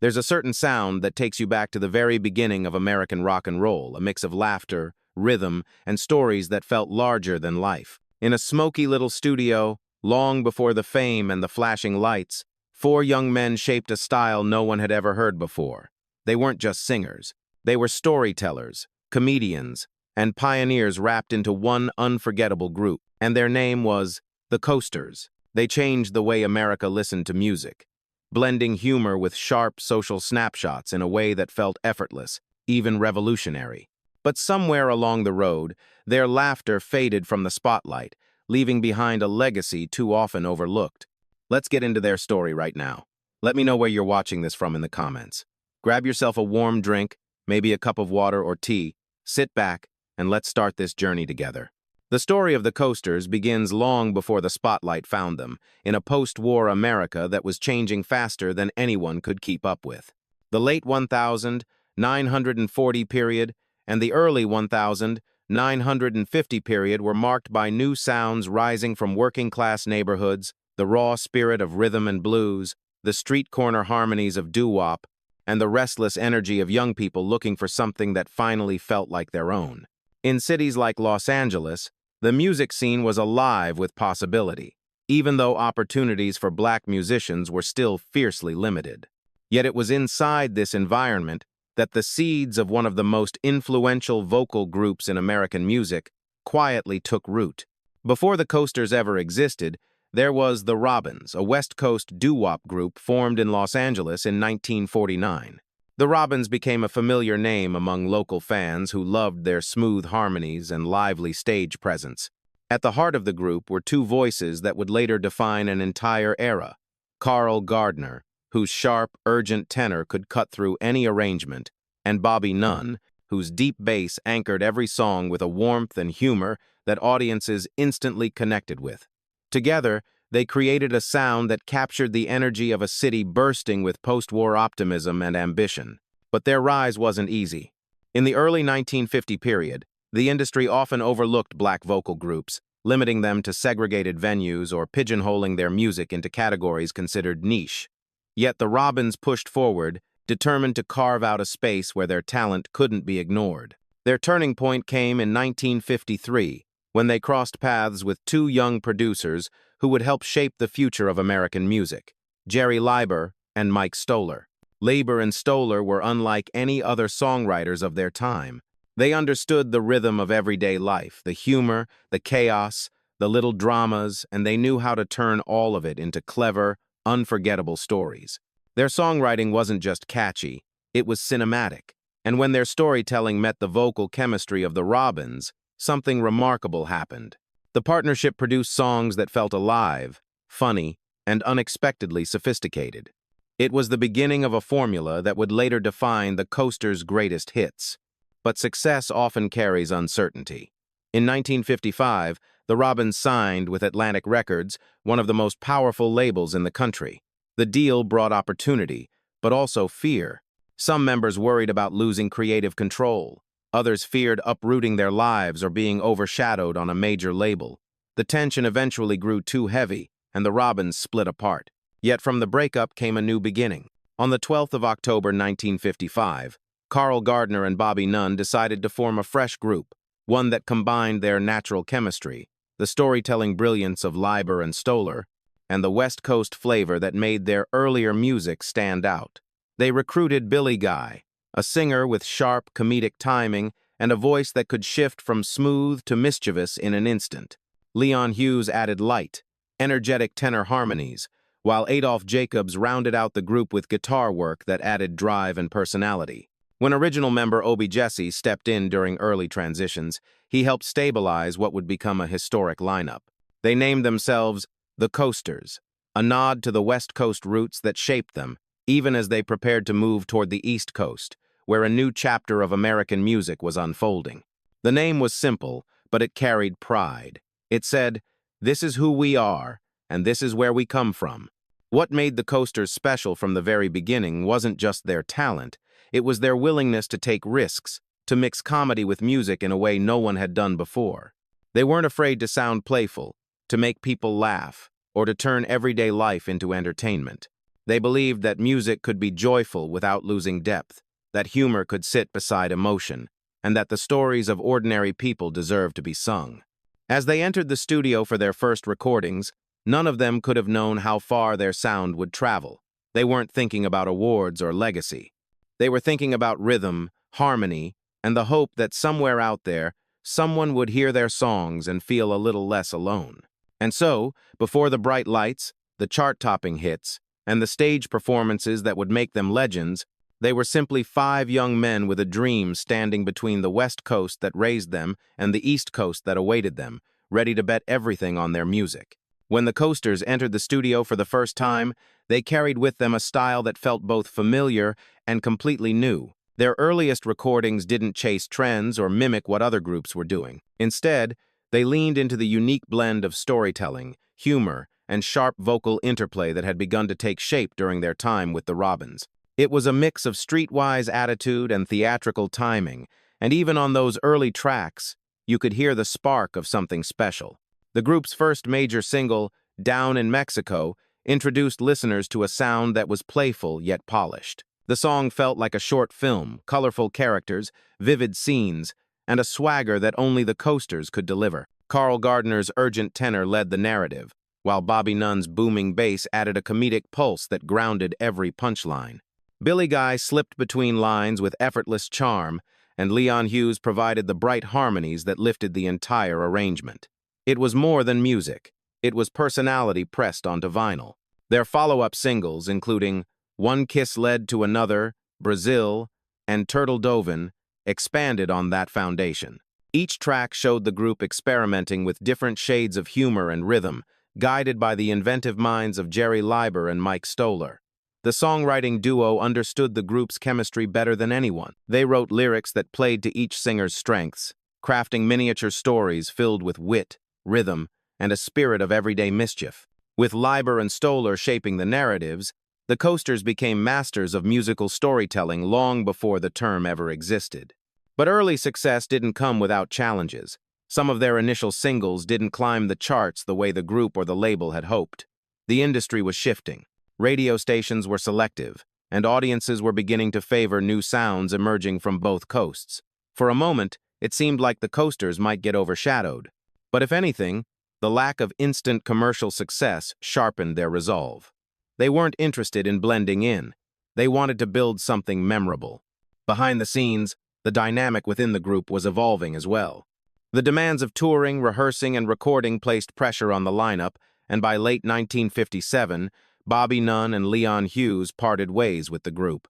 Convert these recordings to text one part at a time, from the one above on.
There's a certain sound that takes you back to the very beginning of American rock and roll, a mix of laughter, rhythm, and stories that felt larger than life. In a smoky little studio, long before the fame and the flashing lights, four young men shaped a style no one had ever heard before. They weren't just singers. They were storytellers, comedians, and pioneers wrapped into one unforgettable group, and their name was the Coasters. They changed the way America listened to music, blending humor with sharp social snapshots in a way that felt effortless, even revolutionary. But somewhere along the road, their laughter faded from the spotlight, leaving behind a legacy too often overlooked. Let's get into their story right now. Let me know where you're watching this from in the comments. Grab yourself a warm drink, maybe a cup of water or tea, sit back, and let's start this journey together. The story of the Coasters begins long before the spotlight found them, in a post-war America that was changing faster than anyone could keep up with. The late 1940 period and the early 1950 period were marked by new sounds rising from working-class neighborhoods, the raw spirit of rhythm and blues, the street corner harmonies of doo-wop, and the restless energy of young people looking for something that finally felt like their own. In cities like Los Angeles, the music scene was alive with possibility, even though opportunities for black musicians were still fiercely limited. Yet it was inside this environment that the seeds of one of the most influential vocal groups in American music quietly took root. Before the Coasters ever existed, there was the Robins, a West Coast doo-wop group formed in Los Angeles in 1949. The Robins became a familiar name among local fans who loved their smooth harmonies and lively stage presence. At the heart of the group were two voices that would later define an entire era: Carl Gardner, whose sharp, urgent tenor could cut through any arrangement, and Bobby Nunn, whose deep bass anchored every song with a warmth and humor that audiences instantly connected with. Together, they created a sound that captured the energy of a city bursting with post-war optimism and ambition. But their rise wasn't easy. In the early 1950 period, the industry often overlooked black vocal groups, limiting them to segregated venues or pigeonholing their music into categories considered niche. Yet the Robins pushed forward, determined to carve out a space where their talent couldn't be ignored. Their turning point came in 1953, when they crossed paths with two young producers who would help shape the future of American music: Jerry Leiber and Mike Stoller. Leiber and Stoller were unlike any other songwriters of their time. They understood the rhythm of everyday life, the humor, the chaos, the little dramas, and they knew how to turn all of it into clever, unforgettable stories. Their songwriting wasn't just catchy, it was cinematic. And when their storytelling met the vocal chemistry of the Robins, something remarkable happened. The partnership produced songs that felt alive, funny, and unexpectedly sophisticated. It was the beginning of a formula that would later define the Coasters' greatest hits. But success often carries uncertainty. In 1955, the Robins signed with Atlantic Records, one of the most powerful labels in the country. The deal brought opportunity, but also fear. Some members worried about losing creative control. Others feared uprooting their lives or being overshadowed on a major label. The tension eventually grew too heavy, and the Robins split apart. Yet from the breakup came a new beginning. On the 12th of October 1955, Carl Gardner and Bobby Nunn decided to form a fresh group, one that combined their natural chemistry, the storytelling brilliance of Leiber and Stoller, and the West Coast flavor that made their earlier music stand out. They recruited Billy Guy, a singer with sharp, comedic timing and a voice that could shift from smooth to mischievous in an instant. Leon Hughes added light, energetic tenor harmonies, while Adolph Jacobs rounded out the group with guitar work that added drive and personality. When original member Obi Jesse stepped in during early transitions, he helped stabilize what would become a historic lineup. They named themselves the Coasters, a nod to the West Coast roots that shaped them, even as they prepared to move toward the East Coast, where a new chapter of American music was unfolding. The name was simple, but it carried pride. It said, "This is who we are, and this is where we come from." What made the Coasters special from the very beginning wasn't just their talent, it was their willingness to take risks, to mix comedy with music in a way no one had done before. They weren't afraid to sound playful, to make people laugh, or to turn everyday life into entertainment. They believed that music could be joyful without losing depth, that humor could sit beside emotion, and that the stories of ordinary people deserved to be sung. As they entered the studio for their first recordings, none of them could have known how far their sound would travel. They weren't thinking about awards or legacy. They were thinking about rhythm, harmony, and the hope that somewhere out there, someone would hear their songs and feel a little less alone. And so, before the bright lights, the chart-topping hits, and the stage performances that would make them legends, they were simply 5 young men with a dream standing between the West Coast that raised them and the East Coast that awaited them, ready to bet everything on their music. When the Coasters entered the studio for the first time, they carried with them a style that felt both familiar and completely new. Their earliest recordings didn't chase trends or mimic what other groups were doing. Instead, they leaned into the unique blend of storytelling, humor, and sharp vocal interplay that had begun to take shape during their time with the Robins. It was a mix of streetwise attitude and theatrical timing, and even on those early tracks, you could hear the spark of something special. The group's first major single, Down in Mexico, introduced listeners to a sound that was playful yet polished. The song felt like a short film, colorful characters, vivid scenes, and a swagger that only the Coasters could deliver. Carl Gardner's urgent tenor led the narrative, while Bobby Nunn's booming bass added a comedic pulse that grounded every punchline. Billy Guy slipped between lines with effortless charm, and Leon Hughes provided the bright harmonies that lifted the entire arrangement. It was more than music. It was personality pressed onto vinyl. Their follow-up singles, including One Kiss Led to Another, Brazil, and Turtle Dovin, expanded on that foundation. Each track showed the group experimenting with different shades of humor and rhythm, guided by the inventive minds of Jerry Leiber and Mike Stoller. The songwriting duo understood the group's chemistry better than anyone. They wrote lyrics that played to each singer's strengths, crafting miniature stories filled with wit, rhythm, and a spirit of everyday mischief. With Leiber and Stoller shaping the narratives, the Coasters became masters of musical storytelling long before the term ever existed. But early success didn't come without challenges. Some of their initial singles didn't climb the charts the way the group or the label had hoped. The industry was shifting. Radio stations were selective, and audiences were beginning to favor new sounds emerging from both coasts. For a moment, it seemed like the Coasters might get overshadowed. But if anything, the lack of instant commercial success sharpened their resolve. They weren't interested in blending in. They wanted to build something memorable. Behind the scenes, the dynamic within the group was evolving as well. The demands of touring, rehearsing, and recording placed pressure on the lineup, and by late 1957, Bobby Nunn and Leon Hughes parted ways with the group.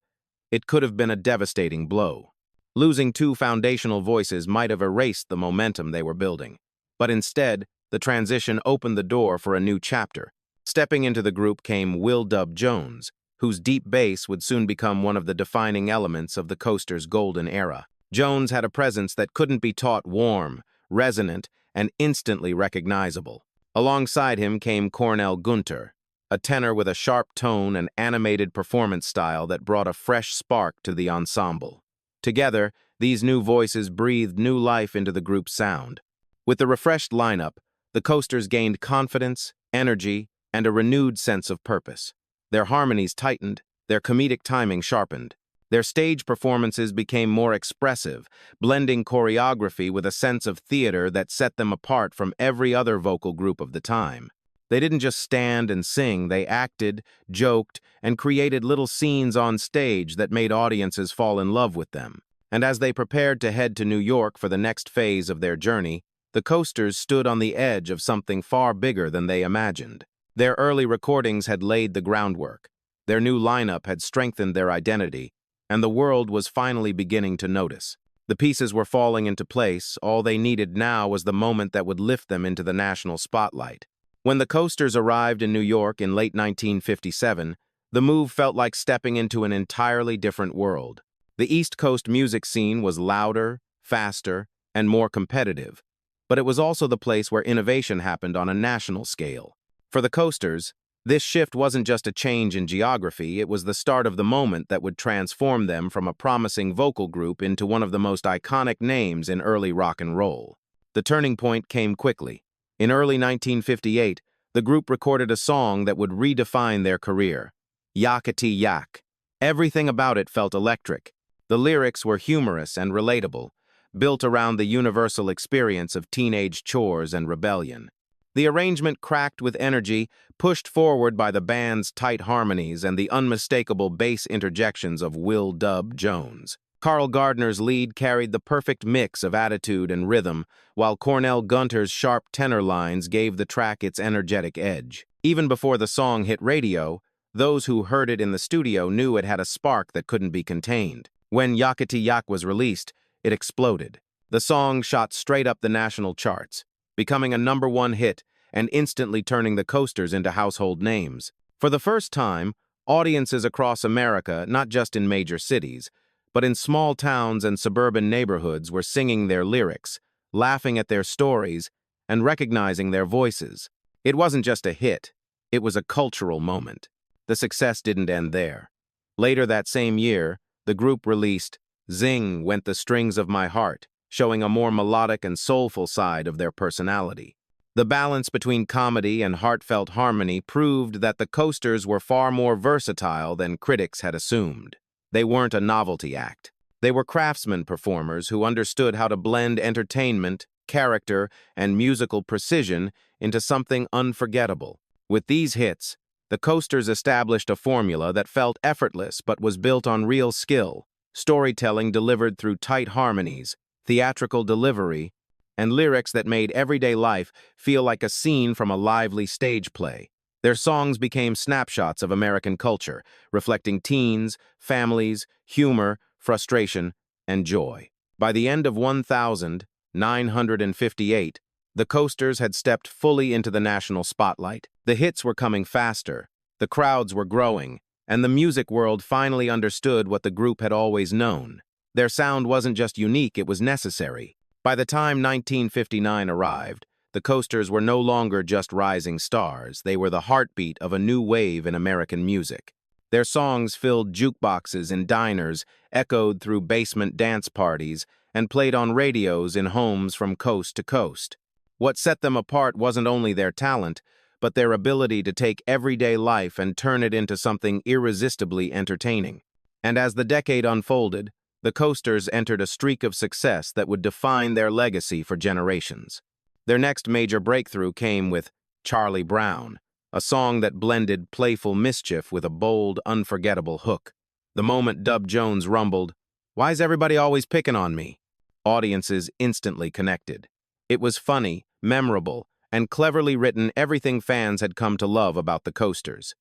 It could have been a devastating blow. Losing 2 foundational voices might have erased the momentum they were building. But instead, the transition opened the door for a new chapter. Stepping into the group came Will Dub Jones, whose deep bass would soon become one of the defining elements of the Coasters' golden era. Jones had a presence that couldn't be taught, warm, resonant, and instantly recognizable. Alongside him came Cornell Gunter, a tenor with a sharp tone and animated performance style that brought a fresh spark to the ensemble. Together, these new voices breathed new life into the group's sound. With the refreshed lineup, the Coasters gained confidence, energy, and a renewed sense of purpose. Their harmonies tightened, their comedic timing sharpened. Their stage performances became more expressive, blending choreography with a sense of theater that set them apart from every other vocal group of the time. They didn't just stand and sing, they acted, joked, and created little scenes on stage that made audiences fall in love with them. And as they prepared to head to New York for the next phase of their journey, the Coasters stood on the edge of something far bigger than they imagined. Their early recordings had laid the groundwork. Their new lineup had strengthened their identity, and the world was finally beginning to notice. The pieces were falling into place. All they needed now was the moment that would lift them into the national spotlight. When the Coasters arrived in New York in late 1957, the move felt like stepping into an entirely different world. The East Coast music scene was louder, faster, and more competitive, but it was also the place where innovation happened on a national scale. For the Coasters, this shift wasn't just a change in geography, it was the start of the moment that would transform them from a promising vocal group into one of the most iconic names in early rock and roll. The turning point came quickly. In early 1958, the group recorded a song that would redefine their career. Yakety Yak. Everything about it felt electric. The lyrics were humorous and relatable, built around the universal experience of teenage chores and rebellion. The arrangement cracked with energy, pushed forward by the band's tight harmonies and the unmistakable bass interjections of Will "Dub" Jones. Carl Gardner's lead carried the perfect mix of attitude and rhythm, while Cornell Gunter's sharp tenor lines gave the track its energetic edge. Even before the song hit radio, those who heard it in the studio knew it had a spark that couldn't be contained. When Yakety Yak was released, it exploded. The song shot straight up the national charts, becoming a #1 hit and instantly turning the Coasters into household names. For the first time, audiences across America, not just in major cities, but in small towns and suburban neighborhoods, were singing their lyrics, laughing at their stories, and recognizing their voices. It wasn't just a hit, it was a cultural moment. The success didn't end there. Later that same year, the group released "Zing Went the Strings of My Heart," showing a more melodic and soulful side of their personality. The balance between comedy and heartfelt harmony proved that the Coasters were far more versatile than critics had assumed. They weren't a novelty act. They were craftsmen performers who understood how to blend entertainment, character, and musical precision into something unforgettable. With these hits, the Coasters established a formula that felt effortless but was built on real skill, storytelling delivered through tight harmonies, theatrical delivery, and lyrics that made everyday life feel like a scene from a lively stage play. Their songs became snapshots of American culture, reflecting teens, families, humor, frustration, and joy. By the end of 1958, the Coasters had stepped fully into the national spotlight. The hits were coming faster, the crowds were growing, and the music world finally understood what the group had always known. Their sound wasn't just unique, it was necessary. By the time 1959 arrived, the Coasters were no longer just rising stars. They were the heartbeat of a new wave in American music. Their songs filled jukeboxes in diners, echoed through basement dance parties, and played on radios in homes from coast to coast. What set them apart wasn't only their talent, but their ability to take everyday life and turn it into something irresistibly entertaining. And as the decade unfolded, the Coasters entered a streak of success that would define their legacy for generations. Their next major breakthrough came with "Charlie Brown," a song that blended playful mischief with a bold, unforgettable hook. The moment Dub Jones rumbled, "Why's everybody always picking on me?" audiences instantly connected. It was funny, memorable, and cleverly written, everything fans had come to love about the Coasters.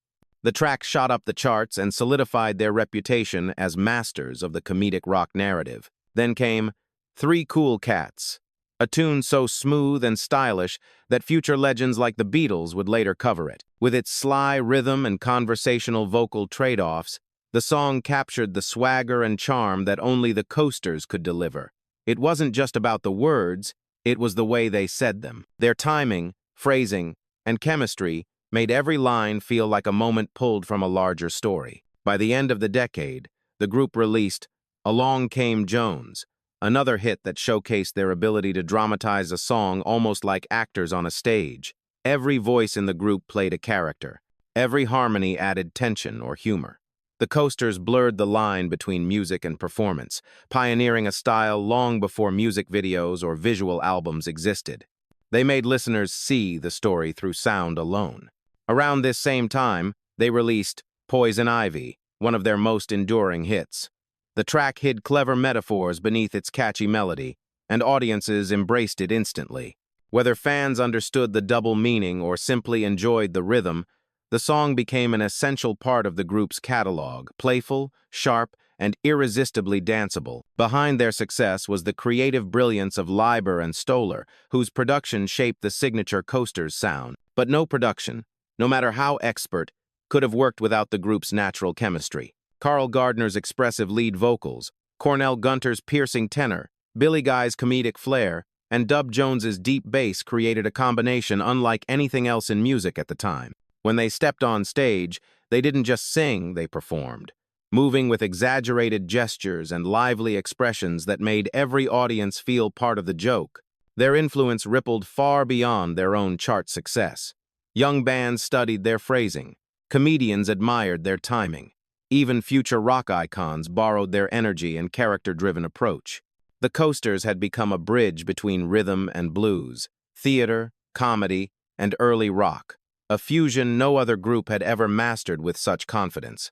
The track shot up the charts and solidified their reputation as masters of the comedic rock narrative. Then came "Three Cool Cats," a tune so smooth and stylish that future legends like the Beatles would later cover it. With its sly rhythm and conversational vocal trade-offs, the song captured the swagger and charm that only the Coasters could deliver. It wasn't just about the words, it was the way they said them. Their timing, phrasing, and chemistry made every line feel like a moment pulled from a larger story. By the end of the decade, the group released "Along Came Jones," another hit that showcased their ability to dramatize a song almost like actors on a stage. Every voice in the group played a character. Every harmony added tension or humor. The Coasters blurred the line between music and performance, pioneering a style long before music videos or visual albums existed. They made listeners see the story through sound alone. Around this same time, they released "Poison Ivy," one of their most enduring hits. The track hid clever metaphors beneath its catchy melody, and audiences embraced it instantly. Whether fans understood the double meaning or simply enjoyed the rhythm, the song became an essential part of the group's catalog, playful, sharp, and irresistibly danceable. Behind their success was the creative brilliance of Leiber and Stoller, whose production shaped the signature Coasters sound. But no production, no matter how expert, could have worked without the group's natural chemistry. Carl Gardner's expressive lead vocals, Cornell Gunter's piercing tenor, Billy Guy's comedic flair, and Dub Jones's deep bass created a combination unlike anything else in music at the time. When they stepped on stage, they didn't just sing, they performed, moving with exaggerated gestures and lively expressions that made every audience feel part of the joke. Their influence rippled far beyond their own chart success. Young bands studied their phrasing, Comedians admired their timing. Even future rock icons borrowed their energy and character-driven approach. The Coasters had become a bridge between rhythm and blues, theater, comedy, and early rock, a fusion no other group had ever mastered with such confidence.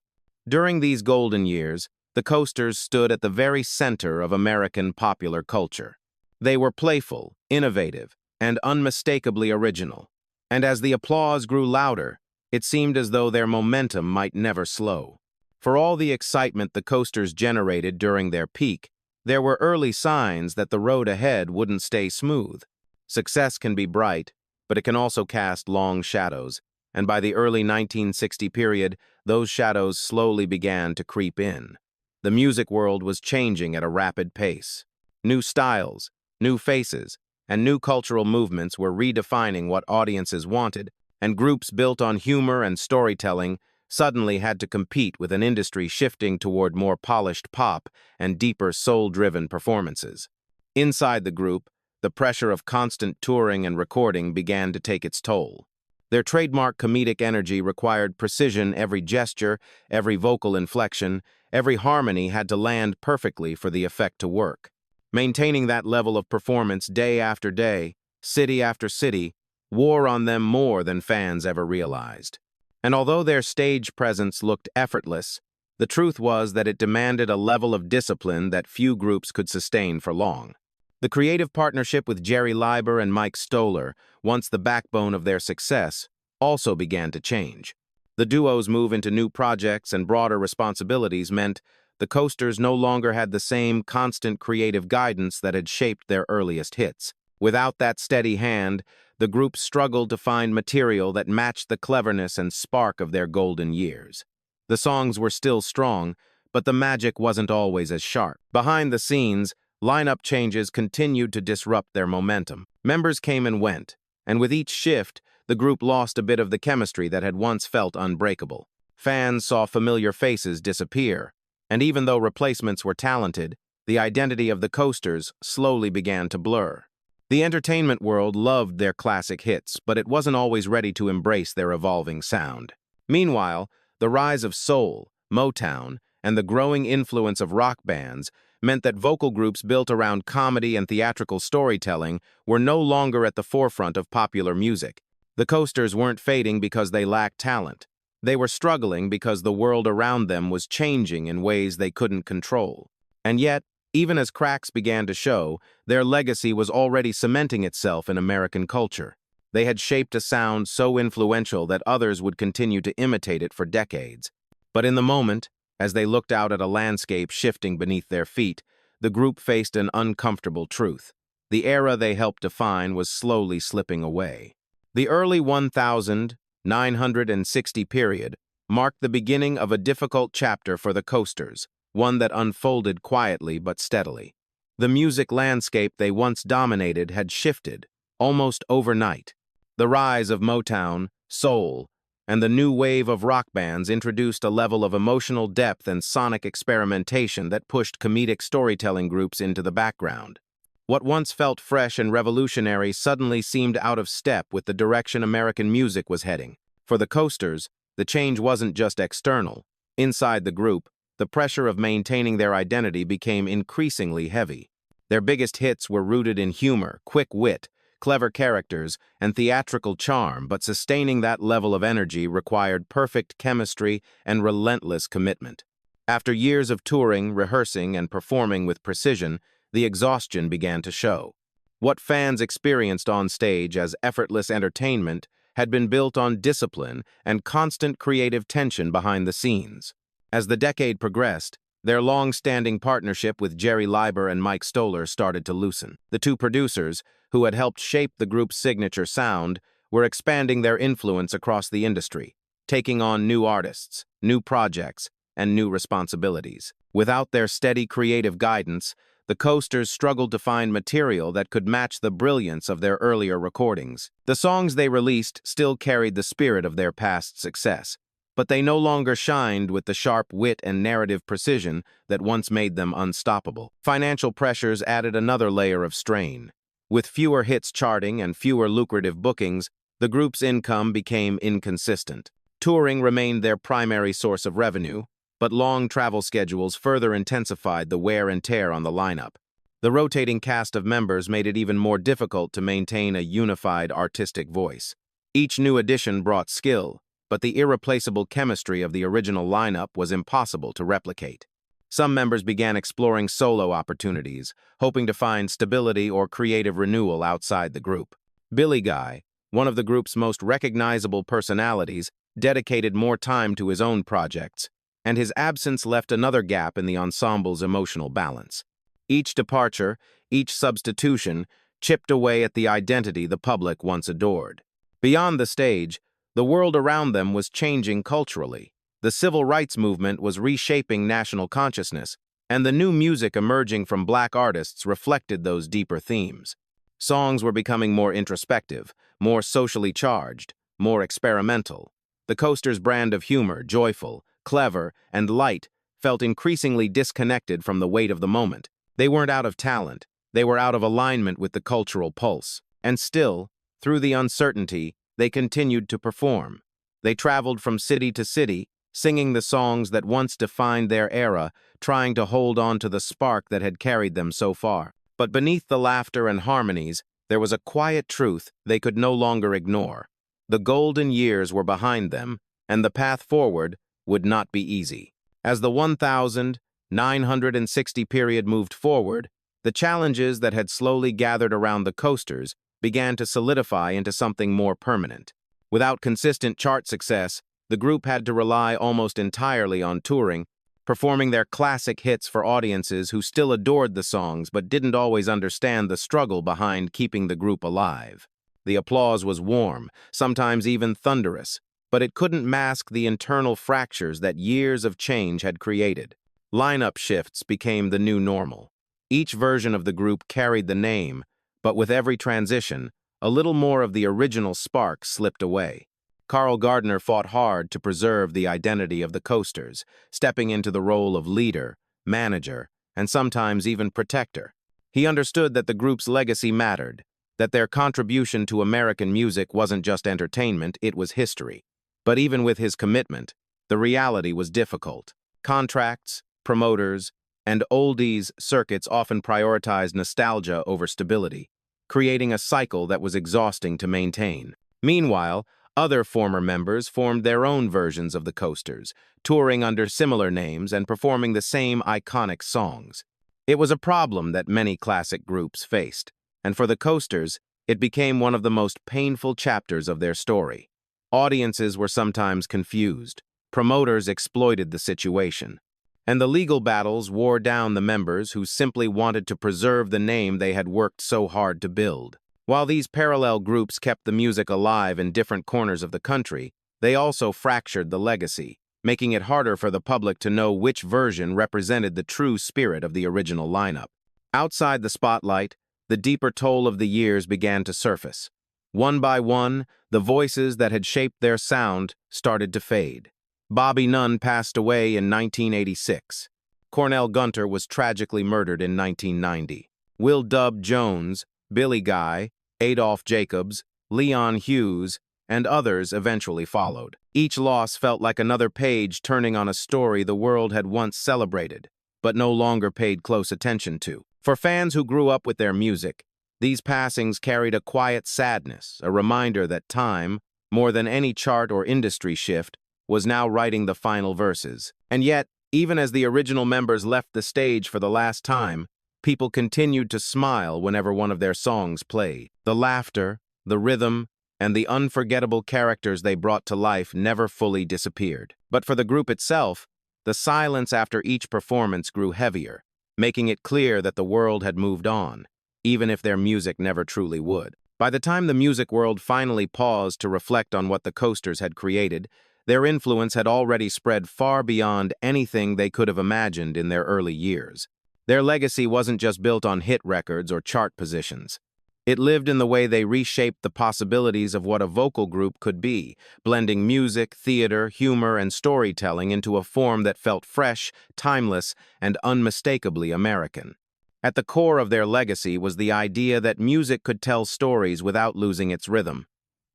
During these golden years, the Coasters stood at the very center of American popular culture. They were playful, innovative, and unmistakably original. And as the applause grew louder, it seemed as though their momentum might never slow. For all the excitement the Coasters generated during their peak, there were early signs that the road ahead wouldn't stay smooth. Success can be bright, but it can also cast long shadows, and by the early 1960 period, those shadows slowly began to creep in. The music world was changing at a rapid pace. New styles, new faces, and new cultural movements were redefining what audiences wanted, and groups built on humor and storytelling suddenly had to compete with an industry shifting toward more polished pop and deeper soul-driven performances. Inside the group, the pressure of constant touring and recording began to take its toll. Their trademark comedic energy required precision. Every gesture, every vocal inflection, every harmony had to land perfectly for the effect to work. Maintaining that level of performance day after day, city after city, wore on them more than fans ever realized. And although their stage presence looked effortless, the truth was that it demanded a level of discipline that few groups could sustain for long. The creative partnership with Jerry Leiber and Mike Stoller, once the backbone of their success, also began to change. The duo's move into new projects and broader responsibilities meant the Coasters no longer had the same constant creative guidance that had shaped their earliest hits. Without that steady hand, the group struggled to find material that matched the cleverness and spark of their golden years. The songs were still strong, but the magic wasn't always as sharp. Behind the scenes, lineup changes continued to disrupt their momentum. Members came and went, and with each shift, the group lost a bit of the chemistry that had once felt unbreakable. Fans saw familiar faces disappear, and even though replacements were talented, the identity of the Coasters slowly began to blur. The entertainment world loved their classic hits, but it wasn't always ready to embrace their evolving sound. Meanwhile, the rise of soul, Motown, and the growing influence of rock bands meant that vocal groups built around comedy and theatrical storytelling were no longer at the forefront of popular music. The Coasters weren't fading because they lacked talent. They were struggling because the world around them was changing in ways they couldn't control. And yet, even as cracks began to show, their legacy was already cementing itself in American culture. They had shaped a sound so influential that others would continue to imitate it for decades. But in the moment, as they looked out at a landscape shifting beneath their feet, the group faced an uncomfortable truth. The era they helped define was slowly slipping away. The early 1960 period marked the beginning of a difficult chapter for the Coasters, one that unfolded quietly but steadily. The music landscape they once dominated had shifted, almost overnight. The rise of Motown, soul, and the new wave of rock bands introduced a level of emotional depth and sonic experimentation that pushed comedic storytelling groups into the background. What once felt fresh and revolutionary suddenly seemed out of step with the direction American music was heading. For the Coasters, the change wasn't just external. Inside the group, the pressure of maintaining their identity became increasingly heavy. Their biggest hits were rooted in humor, quick wit, clever characters, and theatrical charm, but sustaining that level of energy required perfect chemistry and relentless commitment. After years of touring, rehearsing, and performing with precision, the exhaustion began to show. What fans experienced on stage as effortless entertainment had been built on discipline and constant creative tension behind the scenes. As the decade progressed, their long-standing partnership with Jerry Leiber and Mike Stoller started to loosen. The two producers, who had helped shape the group's signature sound, were expanding their influence across the industry, taking on new artists, new projects, and new responsibilities. Without their steady creative guidance, the Coasters struggled to find material that could match the brilliance of their earlier recordings. The songs they released still carried the spirit of their past success, but they no longer shined with the sharp wit and narrative precision that once made them unstoppable. Financial pressures added another layer of strain. With fewer hits charting and fewer lucrative bookings, the group's income became inconsistent. Touring remained their primary source of revenue, but long travel schedules further intensified the wear and tear on the lineup. The rotating cast of members made it even more difficult to maintain a unified artistic voice. Each new addition brought skill, but the irreplaceable chemistry of the original lineup was impossible to replicate. Some members began exploring solo opportunities, hoping to find stability or creative renewal outside the group. Billy Guy, one of the group's most recognizable personalities, dedicated more time to his own projects, and his absence left another gap in the ensemble's emotional balance. Each departure, each substitution, chipped away at the identity the public once adored. Beyond the stage, the world around them was changing culturally. The civil rights movement was reshaping national consciousness, and the new music emerging from Black artists reflected those deeper themes. Songs were becoming more introspective, more socially charged, more experimental. The Coasters' brand of humor, joyful, clever, and light, felt increasingly disconnected from the weight of the moment. They weren't out of talent, they were out of alignment with the cultural pulse. And still, through the uncertainty, they continued to perform. They traveled from city to city, singing the songs that once defined their era, trying to hold on to the spark that had carried them so far. But beneath the laughter and harmonies, there was a quiet truth they could no longer ignore. The golden years were behind them, and the path forward would not be easy. As the 1960 period moved forward, the challenges that had slowly gathered around the Coasters began to solidify into something more permanent. Without consistent chart success, the group had to rely almost entirely on touring, performing their classic hits for audiences who still adored the songs but didn't always understand the struggle behind keeping the group alive. The applause was warm, sometimes even thunderous, but it couldn't mask the internal fractures that years of change had created. Lineup shifts became the new normal. Each version of the group carried the name, but with every transition, a little more of the original spark slipped away. Carl Gardner fought hard to preserve the identity of the Coasters, stepping into the role of leader, manager, and sometimes even protector. He understood that the group's legacy mattered, that their contribution to American music wasn't just entertainment, it was history. But even with his commitment, the reality was difficult. Contracts, promoters, and oldies circuits often prioritized nostalgia over stability, creating a cycle that was exhausting to maintain. Meanwhile, other former members formed their own versions of the Coasters, touring under similar names and performing the same iconic songs. It was a problem that many classic groups faced, and for the Coasters, it became one of the most painful chapters of their story. Audiences were sometimes confused, promoters exploited the situation, and the legal battles wore down the members who simply wanted to preserve the name they had worked so hard to build. While these parallel groups kept the music alive in different corners of the country, they also fractured the legacy, making it harder for the public to know which version represented the true spirit of the original lineup. Outside the spotlight, the deeper toll of the years began to surface. One by one, the voices that had shaped their sound started to fade. Bobby Nunn passed away in 1986. Cornell Gunter was tragically murdered in 1990. Will Dub Jones, Billy Guy, Adolph Jacobs, Leon Hughes, and others eventually followed. Each loss felt like another page turning on a story the world had once celebrated, but no longer paid close attention to. For fans who grew up with their music, these passings carried a quiet sadness, a reminder that time, more than any chart or industry shift, was now writing the final verses. And yet, even as the original members left the stage for the last time, people continued to smile whenever one of their songs played. The laughter, the rhythm, and the unforgettable characters they brought to life never fully disappeared. But for the group itself, the silence after each performance grew heavier, making it clear that the world had moved on, even if their music never truly would. By the time the music world finally paused to reflect on what the Coasters had created, their influence had already spread far beyond anything they could have imagined in their early years. Their legacy wasn't just built on hit records or chart positions. It lived in the way they reshaped the possibilities of what a vocal group could be, blending music, theater, humor, and storytelling into a form that felt fresh, timeless, and unmistakably American. At the core of their legacy was the idea that music could tell stories without losing its rhythm.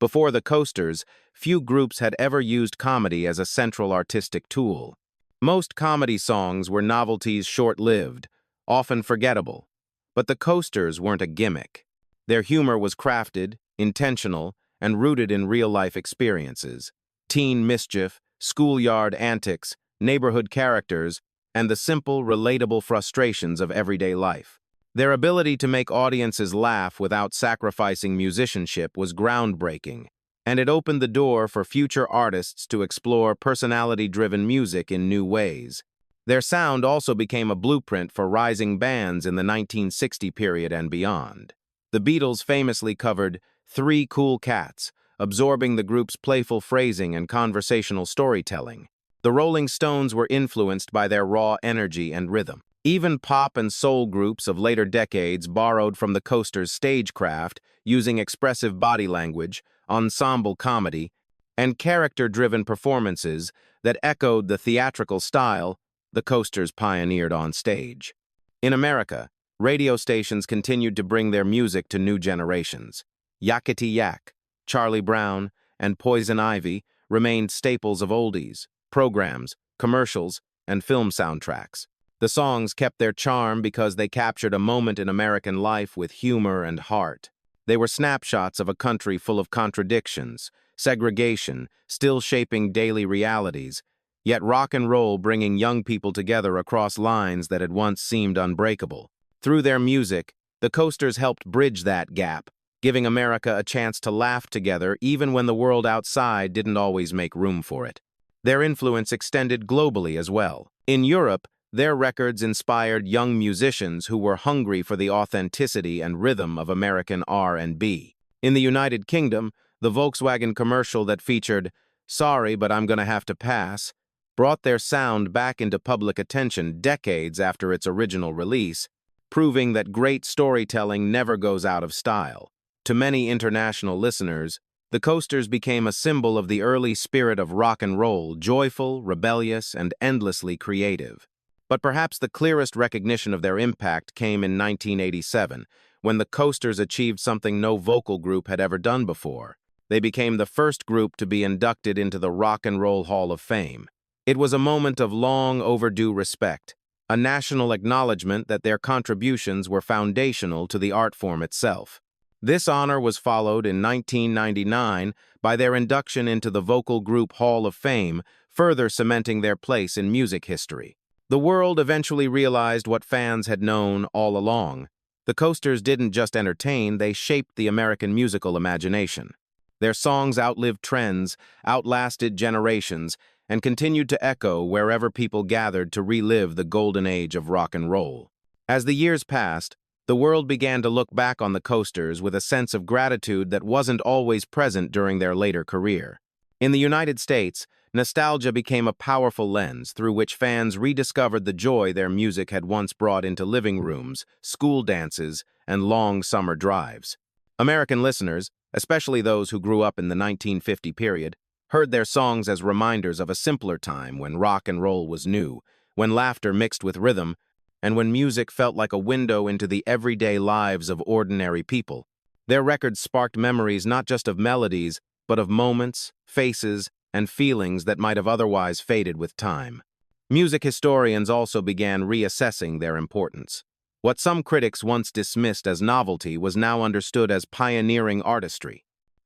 Before the Coasters, few groups had ever used comedy as a central artistic tool. Most comedy songs were novelties short-lived, often forgettable. But the Coasters weren't a gimmick. Their humor was crafted, intentional, and rooted in real-life experiences. Teen mischief, schoolyard antics, neighborhood characters, and the simple, relatable frustrations of everyday life. Their ability to make audiences laugh without sacrificing musicianship was groundbreaking, and it opened the door for future artists to explore personality-driven music in new ways. Their sound also became a blueprint for rising bands in the 1960 period and beyond. The Beatles famously covered Three Cool Cats, absorbing the group's playful phrasing and conversational storytelling. The Rolling Stones were influenced by their raw energy and rhythm. Even pop and soul groups of later decades borrowed from the Coasters' stagecraft, using expressive body language, ensemble comedy, and character-driven performances that echoed the theatrical style the Coasters pioneered on stage. In America, radio stations continued to bring their music to new generations. Yakety Yak, Charlie Brown, and Poison Ivy remained staples of oldies, programs, commercials, and film soundtracks. The songs kept their charm because they captured a moment in American life with humor and heart. They were snapshots of a country full of contradictions, segregation, still shaping daily realities, yet rock and roll bringing young people together across lines that had once seemed unbreakable. Through their music, the Coasters helped bridge that gap, giving America a chance to laugh together even when the world outside didn't always make room for it. Their influence extended globally as well. In Europe, their records inspired young musicians who were hungry for the authenticity and rhythm of American R&B. In the United Kingdom, the Volkswagen commercial that featured "Sorry, but I'm gonna have to pass" brought their sound back into public attention decades after its original release, proving that great storytelling never goes out of style. To many international listeners, the Coasters became a symbol of the early spirit of rock and roll, joyful, rebellious, and endlessly creative. But perhaps the clearest recognition of their impact came in 1987, when the Coasters achieved something no vocal group had ever done before. They became the first group to be inducted into the Rock and Roll Hall of Fame. It was a moment of long overdue respect, a national acknowledgement that their contributions were foundational to the art form itself. This honor was followed in 1999 by their induction into the Vocal Group Hall of Fame, further cementing their place in music history. The world eventually realized what fans had known all along. The Coasters didn't just entertain, they shaped the American musical imagination. Their songs outlived trends, outlasted generations, and continued to echo wherever people gathered to relive the golden age of rock and roll. As the years passed, the world began to look back on the Coasters with a sense of gratitude that wasn't always present during their later career. In the United States, nostalgia became a powerful lens through which fans rediscovered the joy their music had once brought into living rooms, school dances, and long summer drives. American listeners, especially those who grew up in the 1950 period, heard their songs as reminders of a simpler time when rock and roll was new, when laughter mixed with rhythm, and when music felt like a window into the everyday lives of ordinary people. Their records sparked memories not just of melodies, but of moments, faces, and feelings that might have otherwise faded with time. Music historians also began reassessing their importance. What some critics once dismissed as novelty was now understood as pioneering artistry.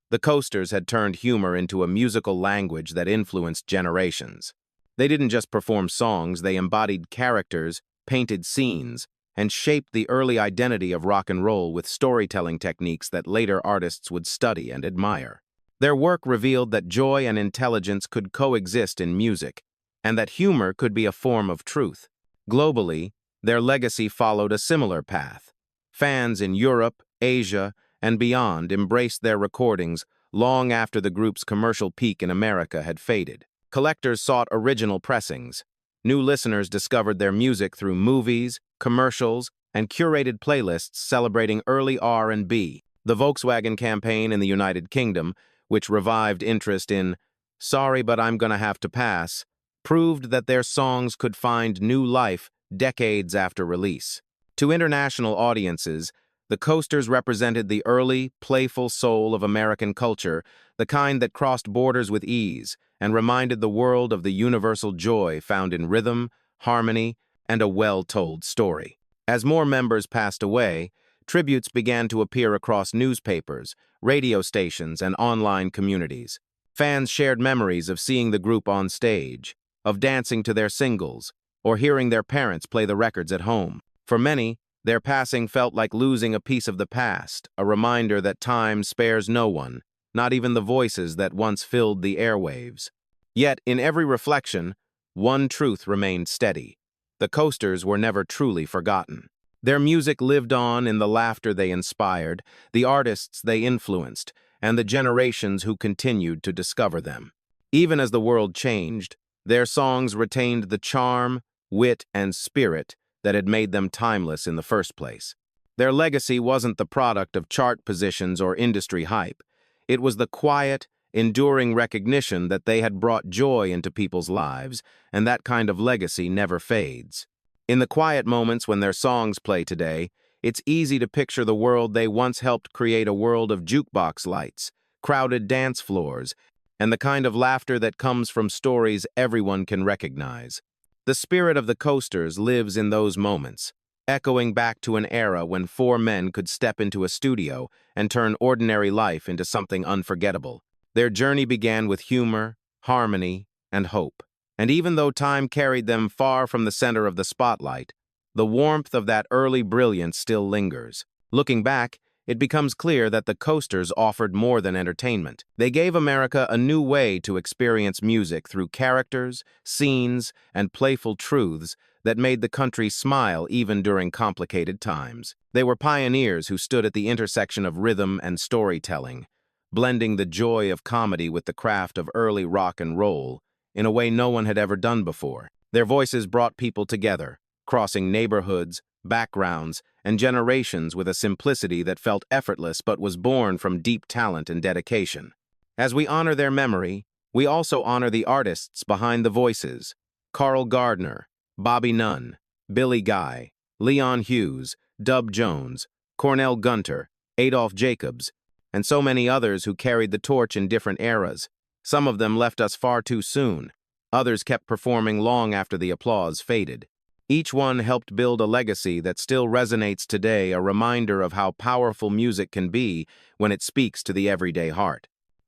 The Coasters had turned humor into a musical language that influenced generations. They didn't just perform songs, they embodied characters, painted scenes, and shaped the early identity of rock and roll with storytelling techniques that later artists would study and admire. Their work revealed that joy and intelligence could coexist in music, and that humor could be a form of truth. Globally, their legacy followed a similar path. Fans in Europe, Asia, and beyond embraced their recordings long after the group's commercial peak in America had faded. Collectors sought original pressings. New listeners discovered their music through movies, commercials, and curated playlists celebrating early R&B. The Volkswagen campaign in the United Kingdom, which revived interest in "Sorry, but I'm gonna have to pass," proved that their songs could find new life decades after release. To international audiences, The coasters represented the early, playful soul of American culture, the kind that crossed borders with ease and reminded the world of the universal joy found in rhythm, harmony, and a well-told story. As more members passed away, tributes began to appear across newspapers, radio stations, and online communities. Fans shared memories of seeing the group on stage, of dancing to their singles, or hearing their parents play the records at home. For many, their passing felt like losing a piece of the past, a reminder that time spares no one, not even the voices that once filled the airwaves. Yet, in every reflection, one truth remained steady. The coasters were never truly forgotten. Their music lived on in the laughter they inspired, the artists they influenced, and the generations who continued to discover them. Even as the world changed, their songs retained the charm, wit, and spirit that had made them timeless in the first place. Their legacy wasn't the product of chart positions or industry hype. It was the quiet, enduring recognition that they had brought joy into people's lives, and that kind of legacy never fades. In the quiet moments when their songs play today, it's easy to picture the world they once helped create, a world of jukebox lights, crowded dance floors, and the kind of laughter that comes from stories everyone can recognize. The spirit of the coasters lives in those moments, echoing back to an era when four men could step into a studio and turn ordinary life into something unforgettable. Their journey began with humor, harmony, and hope. And even though time carried them far from the center of the spotlight, the warmth of that early brilliance still lingers. Looking back, it becomes clear that the coasters offered more than entertainment. They gave America a new way to experience music through characters, scenes, and playful truths that made the country smile even during complicated times. They were pioneers who stood at the intersection of rhythm and storytelling, blending the joy of comedy with the craft of early rock and roll in a way no one had ever done before. Their voices brought people together, crossing neighborhoods, backgrounds, and generations with a simplicity that felt effortless but was born from deep talent and dedication. As we honor their memory, we also honor the artists behind the voices: Carl Gardner, Bobby Nunn, Billy Guy, Leon Hughes, Dub Jones, Cornell Gunter, Adolph Jacobs, and so many others who carried the torch in different eras. Some of them left us far too soon. Others kept performing long after the applause faded. Each one helped build a legacy that still resonates today, a reminder of how powerful music can be when it speaks to the everyday heart.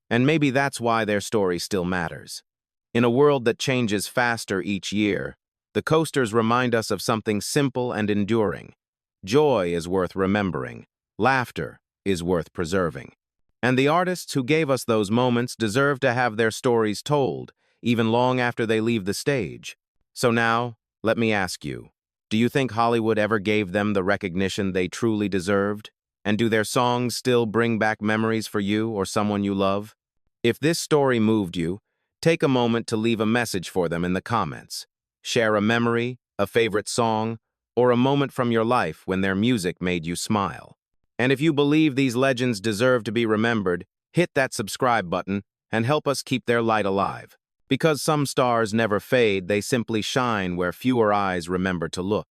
And maybe that's why their story still matters. In a world that changes faster each year, the coasters remind us of something simple and enduring. Joy is worth remembering. Laughter is worth preserving. And the artists who gave us those moments deserve to have their stories told, even long after they leave the stage. So now, let me ask you, do you think Hollywood ever gave them the recognition they truly deserved? And do their songs still bring back memories for you or someone you love? If this story moved you, take a moment to leave a message for them in the comments. Share a memory, a favorite song, or a moment from your life when their music made you smile. And if you believe these legends deserve to be remembered, hit that subscribe button and help us keep their light alive. Because some stars never fade, they simply shine where fewer eyes remember to look.